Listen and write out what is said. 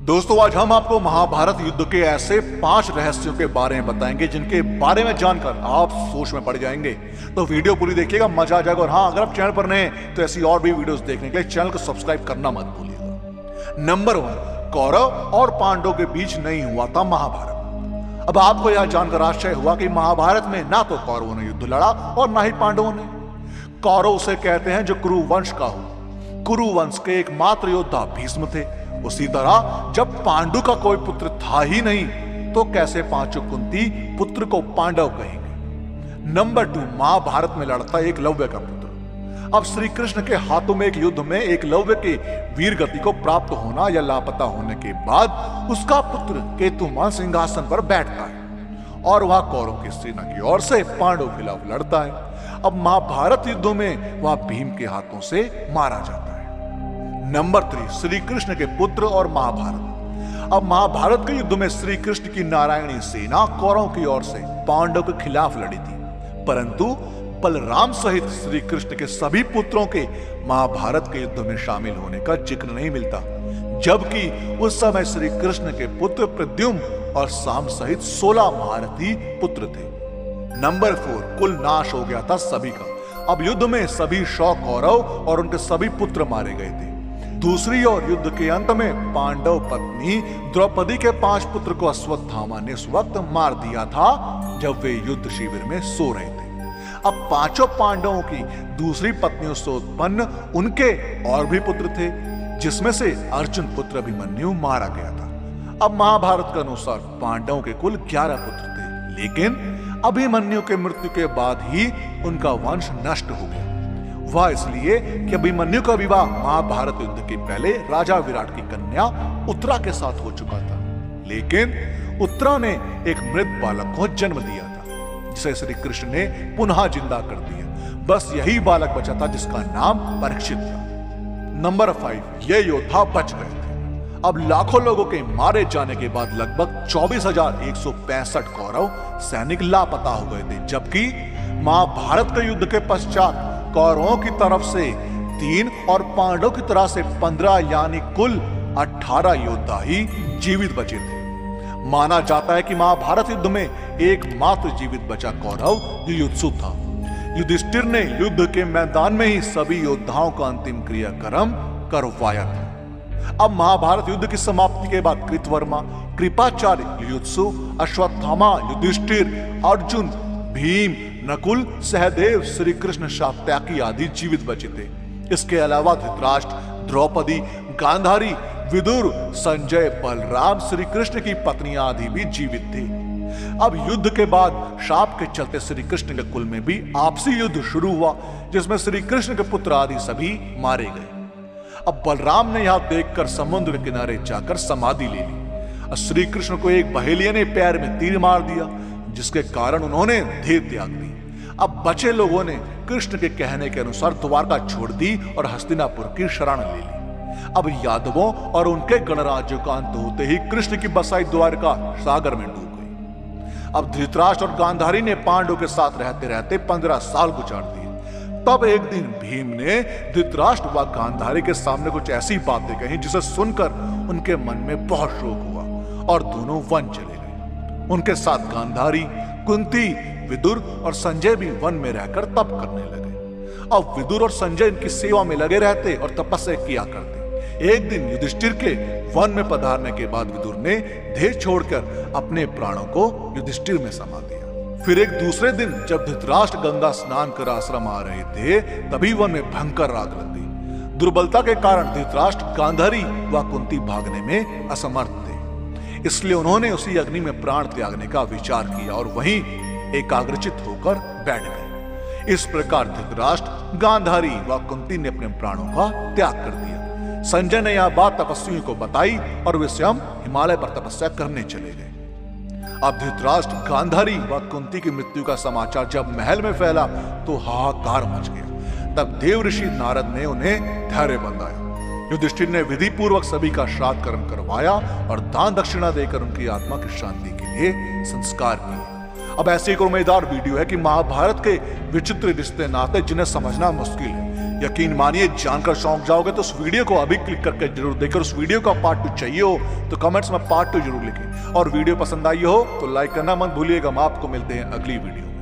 दोस्तों, आज हम आपको महाभारत युद्ध के ऐसे 5 रहस्यों के बारे में बताएंगे जिनके बारे में जानकर आप सोच में पड़ जाएंगे। तो वीडियो पूरी देखिएगा, मजा आ जाएगा। और हाँ, अगर आप चैनल पर नए हैं तो ऐसी और भी वीडियोस देखने के लिए चैनल को सब्सक्राइब करना मत भूलिएगा। नंबर 1, कौरव और पांडवों के बीच नहीं हुआ था महाभारत। अब आपको यह जानकर आश्चर्य हुआ कि महाभारत में ना तो कौरवों ने युद्ध लड़ा और ना ही पांडवों ने। कौरव उसे कहते हैं जो कुरु वंश का हो। कुरु वंश के एकमात्र योद्धा भीष्म थे। उसी तरह जब पांडु का कोई पुत्र था ही नहीं तो कैसे पांचों कुंती पुत्र को पांडव कहेंगे। नंबर 2, महाभारत में लड़ता एकलव्य का पुत्र। अब श्री कृष्ण के हाथों में एक युद्ध में एकलव्य के वीर गति को प्राप्त होना या लापता होने के बाद उसका पुत्र केतुमान सिंहासन पर बैठता है और वह कौरव की सेना की ओर से पांडव के खिलाफ लड़ता है। अब महाभारत युद्धों में वह भीम के हाथों से मारा जाता है। नंबर 3, श्री कृष्ण के पुत्र और महाभारत। अब महाभारत के युद्ध में श्री कृष्ण की नारायणी सेना कौरवों की ओर से पांडव के खिलाफ लड़ी थी, परंतु बलराम सहित श्री कृष्ण के सभी पुत्रों के महाभारत के युद्ध में शामिल होने का जिक्र नहीं मिलता, जबकि उस समय श्री कृष्ण के पुत्र प्रद्युम्न और साम सहित 16 महारथी पुत्र थे। नंबर 4, कुल नाश हो गया था सभी का। अब युद्ध में सभी 100 कौरव और उनके सभी पुत्र मारे गए थे। दूसरी ओर युद्ध के अंत में पांडव पत्नी द्रौपदी के 5 पुत्र को अश्वत्थामा ने उस वक्त मार दिया था जब वे युद्ध शिविर में सो रहे थे। अब 5 पांडवों की दूसरी पत्नियों से उत्पन्न उनके और भी पुत्र थे, जिसमें से अर्जुन पुत्र अभिमन्यु मारा गया था। अब महाभारत के अनुसार पांडवों के कुल 11 पुत्र थे, लेकिन अभिमन्यु के मृत्यु के बाद ही उनका वंश नष्ट हो गया। वह इसलिए कि अभिमन्यु का विवाह महाभारत युद्ध के पहले राजा विराट की कन्या उत्तरा के साथ हो चुका था, लेकिन उत्तरा ने एक मृत बालक को जन्म दिया था जिसे श्री कृष्ण ने पुनः जिंदा कर दिया। बस यही बालक बचा था जिसका नाम परीक्षित था। नंबर 5, ये योद्धा बच गए थे। अब लाखों लोगों के मारे जाने के बाद लगभग 24,165 कौरव सैनिक लापता हो गए थे, जबकि महाभारत के युद्ध के पश्चात कौरवों की तरफ से 3 और पांडवों की तरफ से 15 यानी कुल 18 योद्धा ही जीवित बचे थे। माना जाता है कि महाभारत युद्ध में एकमात्र जीवित बचा कौरव युयुत्सु था। युधिष्ठिर ने युद्ध के मैदान में ही सभी योद्धाओं का अंतिम क्रियाक्रम करवाया था। अब महाभारत युद्ध की समाप्ति के बाद कृतवर्मा, कृपाचार्य, युयुत्सु, अश्वत्थामा, युधिष्ठिर, अर्जुन, भीम, नकुल, सहदेव, श्री कृष्ण, सात्यकी आदि जीवित बचे थे। इसके अलावा धृतराष्ट्र, द्रौपदी, गांधारी, विदुर, संजय, बलराम, श्री कृष्ण की पत्नियां आदि भी जीवित थे। अब युद्ध के बाद शाप के चलते श्री कृष्ण के कुल में भी आपसी युद्ध शुरू हुआ, जिसमें श्री कृष्ण के पुत्र आदि सभी मारे गए। अब बलराम ने यहां देखकर समुद्र के किनारे जाकर समाधि ले ली। श्री कृष्ण को एक बहेलिया ने पैर में तीर मार दिया, जिसके कारण उन्होंने धीर त्याग दी। अब बचे लोगों ने कृष्ण के कहने के अनुसार द्वारका छोड़ दी और हस्तिनापुर की शरण ले ली। अब यादवों और उनके गणराज्यों का अंत होते ही कृष्ण की बसाई द्वारका सागर में डूब गई। अब धृतराष्ट्र और गांधारी ने पांडवों के साथ रहते रहते 15 साल गुजार दिए। तब एक दिन भीम ने धृतराष्ट्र व गांधारी के सामने कुछ ऐसी बातें कही जिसे सुनकर उनके मन में बहुत शोक हुआ और दोनों वन चले गए। उनके साथ गांधारी, कुंती, विदुर और संजय भी वन में रहकर तप करने लगे। अब विदुर और संजय इनकी सेवा में लगे रहते और तपस्या किया करते। एक दिन युधिष्ठिर के वन में पधारने के बाद विदुर ने देह छोड़कर अपने प्राणों को युधिष्ठिर में समा दिया। फिर एक दूसरे दिन जब धृतराष्ट्र गंगा स्नान कर आश्रम आ रहे थे, तभी वन में भयंकर आग लग गई। दुर्बलता के कारण धृतराष्ट्र, गांधारी व कुंती भागने में असमर्थ थे, इसलिए उन्होंने उसी अग्नि में प्राण त्यागने का विचार किया और वहीं एकाग्रचित होकर बैठ गए। इस प्रकार धृतराष्ट्र, गांधारी व कुंती ने अपने प्राणों का त्याग कर दिया। संजय ने यह बात तपस्वियों को बताई और वे स्वयं हिमालय पर तपस्या करने चले गए। अब धृतराष्ट्र, गांधारी व कुंती की मृत्यु का समाचार जब महल में फैला तो हाहाकार मच गया। तब देव ऋषि नारद ने उन्हें धैर्य बंधाया। युधिष्ठिर ने विधि पूर्वक सभी का श्राद्ध कर्म करवाया और दान दक्षिणा देकर उनकी आत्मा की शांति के लिए संस्कार किए। अब ऐसी एक उम्मीदवार वीडियो है कि महाभारत के विचित्र रिश्ते नाते जिन्हें समझना मुश्किल है, यकीन मानिए जानकर चौंक जाओगे। तो उस वीडियो को अभी क्लिक करके जरूर देखें। उस वीडियो का पार्ट 2 चाहिए हो तो कमेंट्स में पार्ट 2 जरूर लिखें। और वीडियो पसंद आई हो तो लाइक करना मत भूलिएगा। हम आपको मिलते हैं अगली वीडियो में।